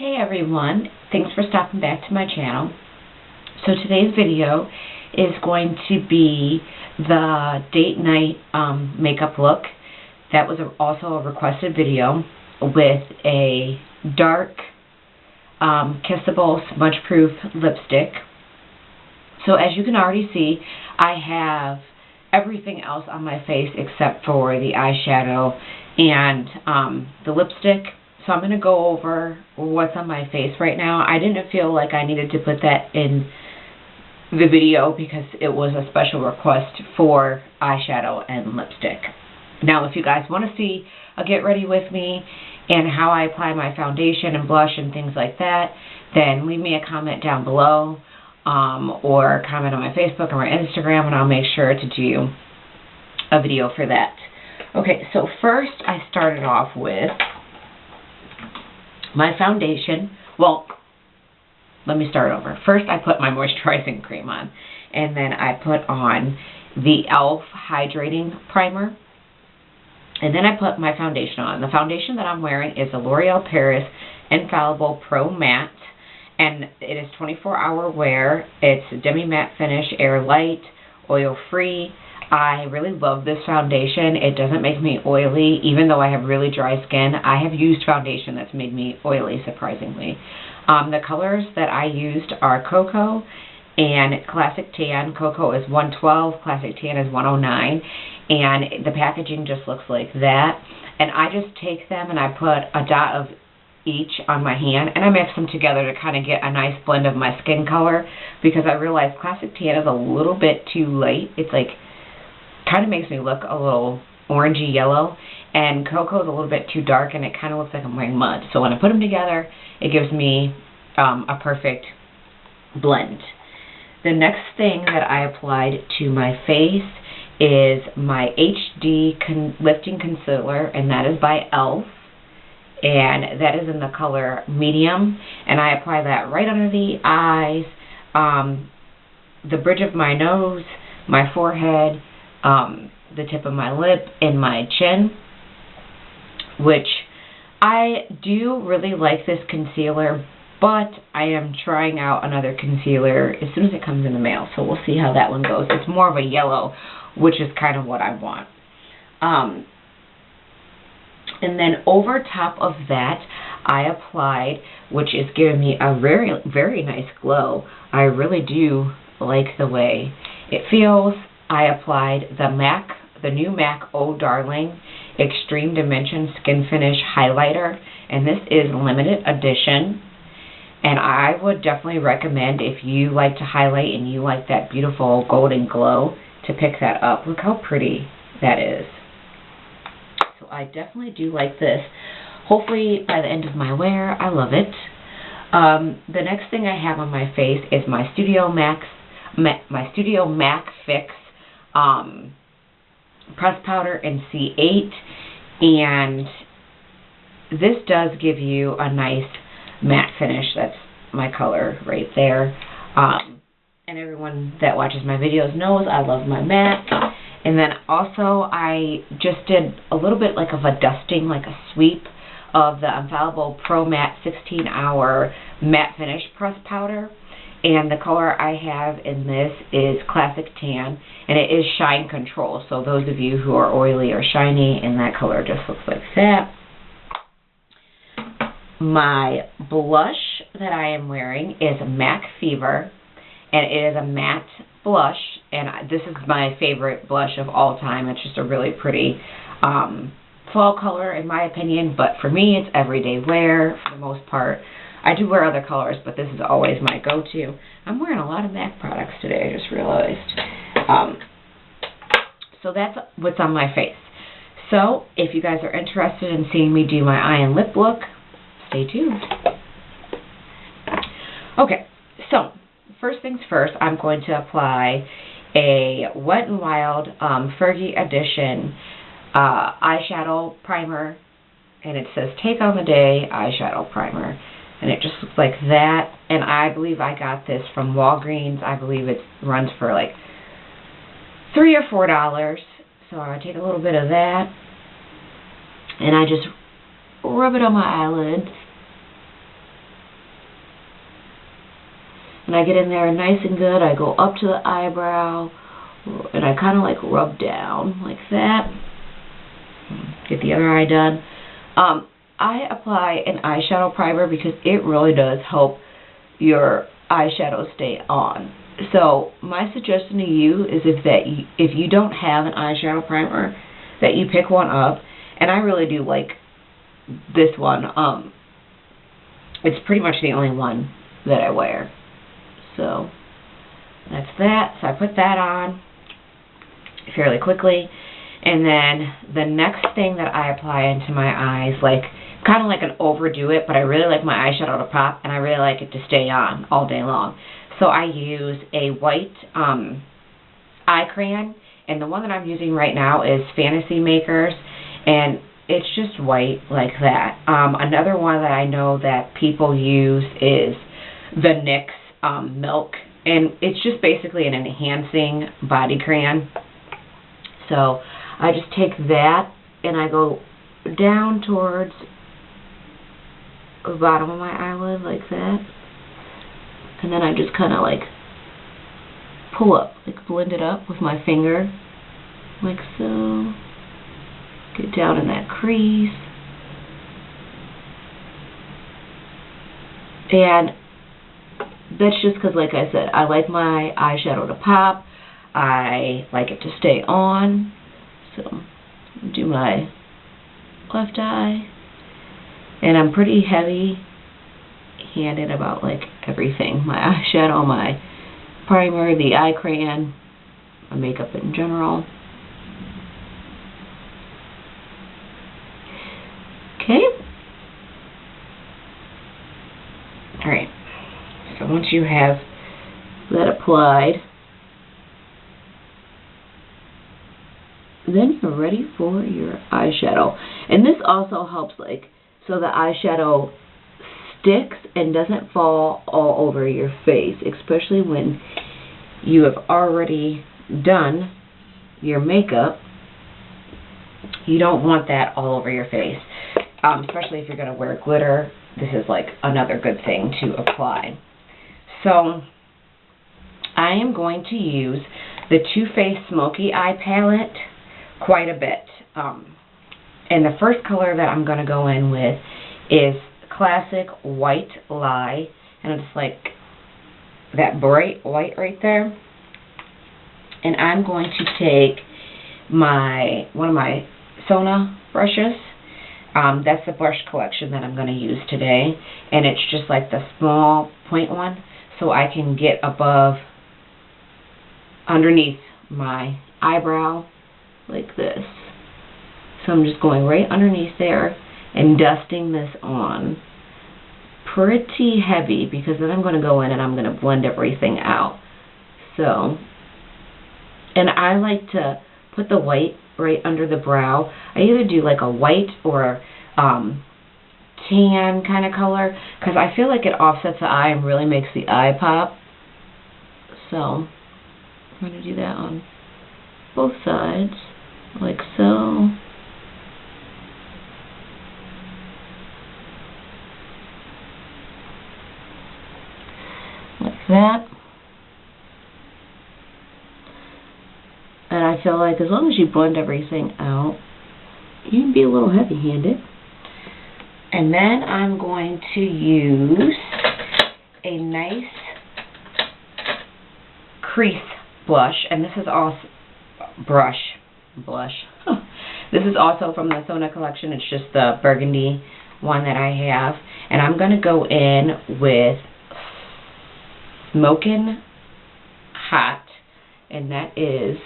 Hey everyone, thanks for stopping back to my channel. So today's video is going to be the date night makeup look. That was also a requested video with a dark kissable smudge proof lipstick. So as you can already see, I have everything else on my face except for the eyeshadow and the lipstick. So I'm going to go over what's on my face right now. I didn't feel like I needed to put that in the video because it was a special request for eyeshadow and lipstick. Now if you guys want to see a get ready with me and how I apply my foundation and blush and things like that, then leave me a comment down below or comment on my Facebook or my Instagram, and I'll make sure to do a video for that. Okay, so first I started off with my foundation. Well, let me start over. First, I put my moisturizing cream on, and then I put on the e.l.f. hydrating primer, and then I put my foundation on. The foundation that I'm wearing is the L'Oreal Paris Infallible Pro Matte, and it is 24-hour wear. It's demi matte finish, air light, oil free. I really love this foundation. It doesn't make me oily, even though I have really dry skin. I have used foundation that's made me oily, surprisingly. The colors that I used are Cocoa and Classic Tan. Cocoa is 112, Classic Tan is 109, and the packaging just looks like that. And I just take them and I put a dot of each on my hand, and I mix them together to kind of get a nice blend of my skin color, because I realized Classic Tan is a little bit too light. It's like kind of makes me look a little orangey yellow, and Cocoa is a little bit too dark and it kind of looks like I'm wearing mud. So when I put them together, it gives me a perfect blend. The next thing that I applied to my face is my HD Lifting Concealer, and that is by e.l.f. and that is in the color medium, and I apply that right under the eyes, the bridge of my nose, my forehead, the tip of my lip, and my chin, which I do really like this concealer, but I am trying out another concealer as soon as it comes in the mail, so we'll see how that one goes. It's more of a yellow, which is kind of what I want. And then over top of that, I applied, which is giving me a very, very nice glow. I really do like the way it feels. I applied the new MAC Oh Darling Extreme Dimension Skin Finish Highlighter, and this is limited edition. And I would definitely recommend, if you like to highlight and you like that beautiful golden glow, to pick that up. Look how pretty that is. So I definitely do like this. Hopefully by the end of my wear, I love it. The next thing I have on my face is my Studio MAC Fix press powder in C8, and this does give you a nice matte finish. That's my color right there. And everyone that watches my videos knows I love my matte. And then also I just did a little bit like of a dusting, like a sweep of the Infallible Pro Matte 16-hour matte finish press powder. And the color I have in this is Classic Tan, and it is Shine Control. So those of you who are oily or shiny, and that color just looks like that. My blush that I am wearing is MAC Fever, and it is a matte blush, and this is my favorite blush of all time. It's just a really pretty fall color in my opinion, but for me it's everyday wear for the most part. I do wear other colors, but this is always my go-to. I'm wearing a lot of MAC products today, I just realized. So that's what's on my face. So if you guys are interested in seeing me do my eye and lip look, stay tuned. Okay, so first things first, I'm going to apply a Wet n Wild Fergie Edition eyeshadow primer, and it says Take on the Day eyeshadow primer. And it just looks like that. And I believe I got this from Walgreens. I believe it runs for like $3 or $4. So I take a little bit of that, and I just rub it on my eyelids. And I get in there nice and good. I go up to the eyebrow, and I kind of like rub down like that. Get the other eye done. I apply an eyeshadow primer because it really does help your eyeshadow stay on. So my suggestion to you is if you don't have an eyeshadow primer, that you pick one up. And I really do like this one. It's pretty much the only one that I wear. So that's that. So I put that on fairly quickly. And then the next thing that I apply into my eyes, like kind of like an overdo it, but I really like my eyeshadow to pop, and I really like it to stay on all day long. So I use a white eye crayon, and the one that I'm using right now is Fantasy Makers, and it's just white like that. Another one that I know that people use is the NYX Milk, and it's just basically an enhancing body crayon. So I just take that and I go down towards the bottom of my eyelid like that, and then I just kind of like pull up, like blend it up with my finger like so. Get down in that crease, and that's just because, like I said, I like my eyeshadow to pop. I like it to stay on. So do my left eye, and I'm pretty heavy-handed about like everything: my eyeshadow, my primer, the eye crayon, my makeup in general. Okay. Alright. So once you have that applied, then you're ready for your eyeshadow. And this also helps, like, so the eyeshadow sticks and doesn't fall all over your face, especially when you have already done your makeup. You don't want that all over your face, especially if you're going to wear glitter. This is like another good thing to apply. So I am going to use the Too Faced Smoky Eye Palette quite a bit. And the first color that I'm going to go in with is Classic White Lie. And it's like that bright white right there. And I'm going to take one of my Sona brushes. That's the brush collection that I'm going to use today. And it's just like the small point one. So I can get underneath my eyebrow like this. So I'm just going right underneath there and dusting this on pretty heavy, because then I'm going to go in and I'm going to blend everything out. So, and I like to put the white right under the brow. I either do like a white or tan kind of color, because I feel like it offsets the eye and really makes the eye pop. So I'm going to do that on both sides, like so. Like that. And I feel like as long as you blend everything out, you can be a little heavy-handed. And then I'm going to use a nice crease blush, and this is also blush. This is also from the Sona collection. It's just the burgundy one that I have, and I'm going to go in with Smokin' Hot, and that is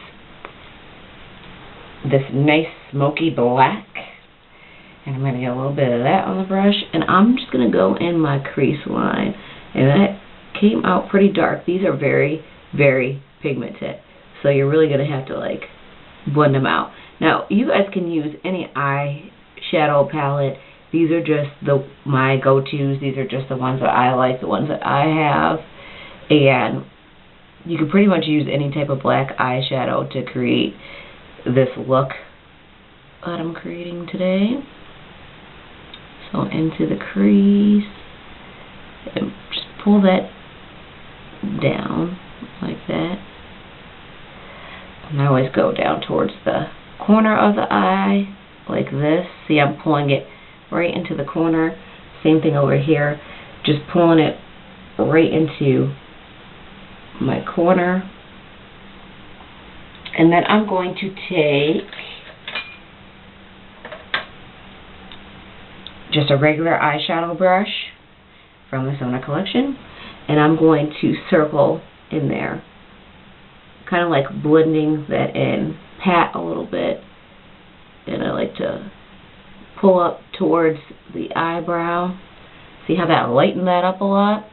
this nice smoky black. And I'm going to get a little bit of that on the brush, and I'm just going to go in my crease line. And that came out pretty dark. These are very, very pigmented, so you're really going to have to like blend them out. Now, you guys can use any eyeshadow palette. These are just my go-tos. These are just the ones that I like, the ones that I have. And you can pretty much use any type of black eyeshadow to create this look that I'm creating today. So into the crease, and just pull that down like that. And I always go down towards the corner of the eye like this. See, I'm pulling it right into the corner. Same thing over here. Just pulling it right into my corner. And then I'm going to take just a regular eyeshadow brush from the Sona collection, and I'm going to circle in there, kind of like blending that in, pat a little bit, and I like to pull up towards the eyebrow. See how that lightened that up a lot?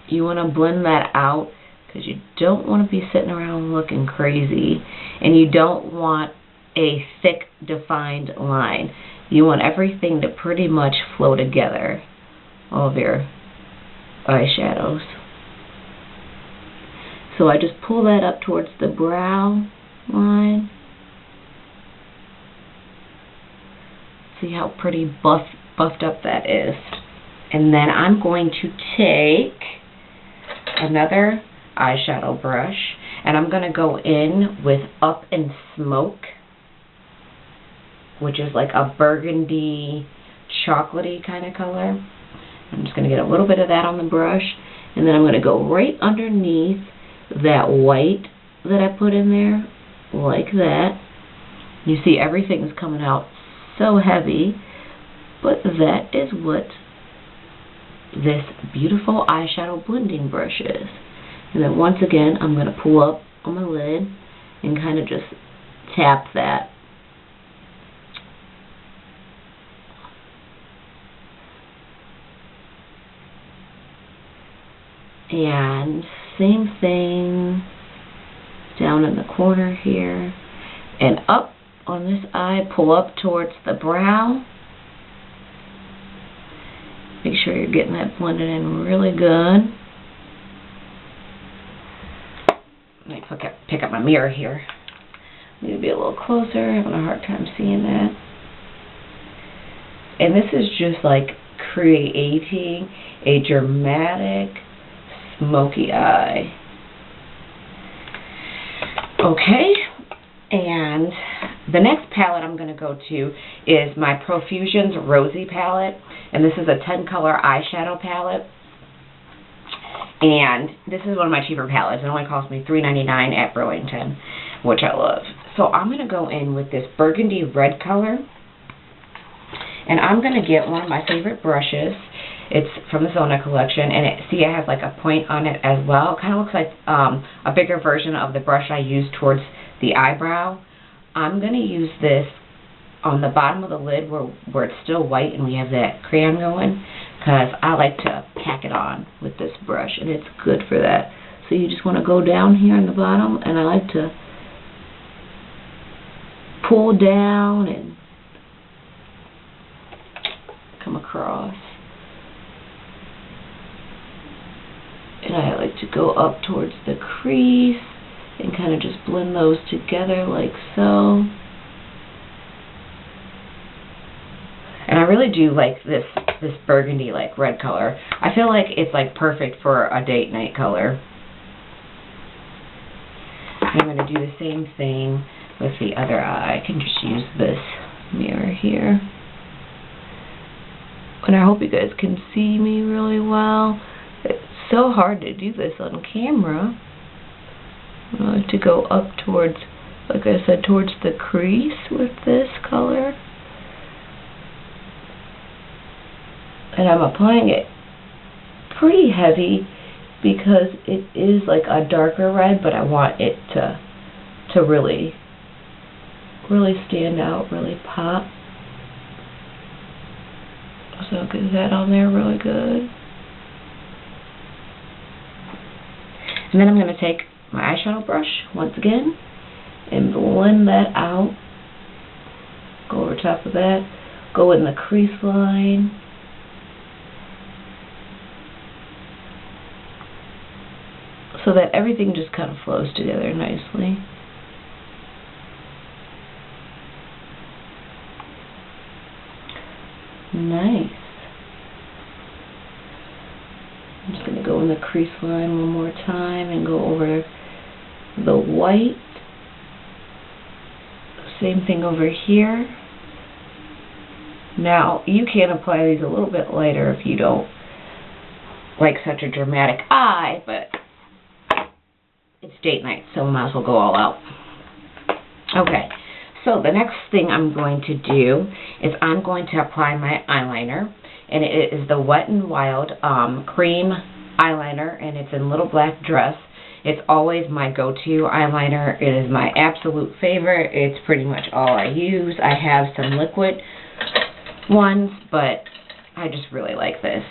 You want to blend that out because you don't want to be sitting around looking crazy, and you don't want a thick defined line. You want everything to pretty much flow together, all of your eyeshadows. So I just pull that up towards the brow line. See how pretty buffed up that is. And then I'm going to take another eyeshadow brush, and I'm going to go in with Up in Smoke, which is like a burgundy, chocolatey kind of color. I'm just going to get a little bit of that on the brush, and then I'm going to go right underneath that white that I put in there, like that. You see everything's coming out so heavy, but that is what this beautiful eyeshadow blending brush is. And then once again, I'm going to pull up on my lid and kind of just tap that. And same thing down in the corner here, and up on this eye, pull up towards the brow. Make sure you're getting that blended in really good. Let me pick up my mirror here. I need to be a little closer. I'm having a hard time seeing that. And this is just like creating a dramatic smoky eye. Okay, and the next palette I'm going to go to is my Profusions Rosy palette, and this is a 10 color eyeshadow palette, and this is one of my cheaper palettes. It only cost me $3.99 at Burlington, which I love. So I'm going to go in with this burgundy red color, and I'm going to get one of my favorite brushes. It's from the Sona collection, and see it has like a point on it as well. It kind of looks like a bigger version of the brush I use towards the eyebrow. I'm going to use this on the bottom of the lid where it's still white and we have that crayon going, because I like to pack it on with this brush, and it's good for that. So you just want to go down here in the bottom, and I like to pull down and come across. And I like to go up towards the crease and kind of just blend those together like so. And I really do like this burgundy like red color. I feel like it's like perfect for a date night color. I'm going to do the same thing with the other eye. I can just use this mirror here. And I hope you guys can see me really well. It's so hard to do this on camera. I like to go up towards, like I said, towards the crease with this color. And I'm applying it pretty heavy because it is like a darker red, but I want it to really stand out, really pop. So get that on there really good. And then I'm going to take my eyeshadow brush once again and blend that out. Go over top of that. Go in the crease line. So that everything just kind of flows together nicely. Nice. I'm just going to go in the crease line one more time and go over the white. Same thing over here. Now, you can apply these a little bit lighter if you don't like such a dramatic eye, but it's date night, so we might as well go all out. Okay, so the next thing I'm going to do is I'm going to apply my eyeliner, and it is the Wet n Wild cream eyeliner, and it's in Little Black Dress. It's always my go-to eyeliner. It is my absolute favorite. It's pretty much all I use. I have some liquid ones, but I just really like this.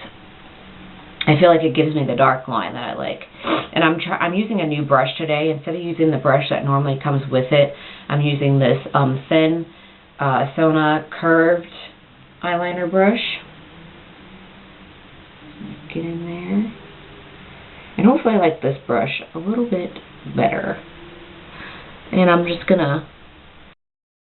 I feel like it gives me the dark line that I like. And I'm using a new brush today. Instead of using the brush that normally comes with it, I'm using this thin Sona curved eyeliner brush. Get in there. And hopefully I like this brush a little bit better. And I'm just going to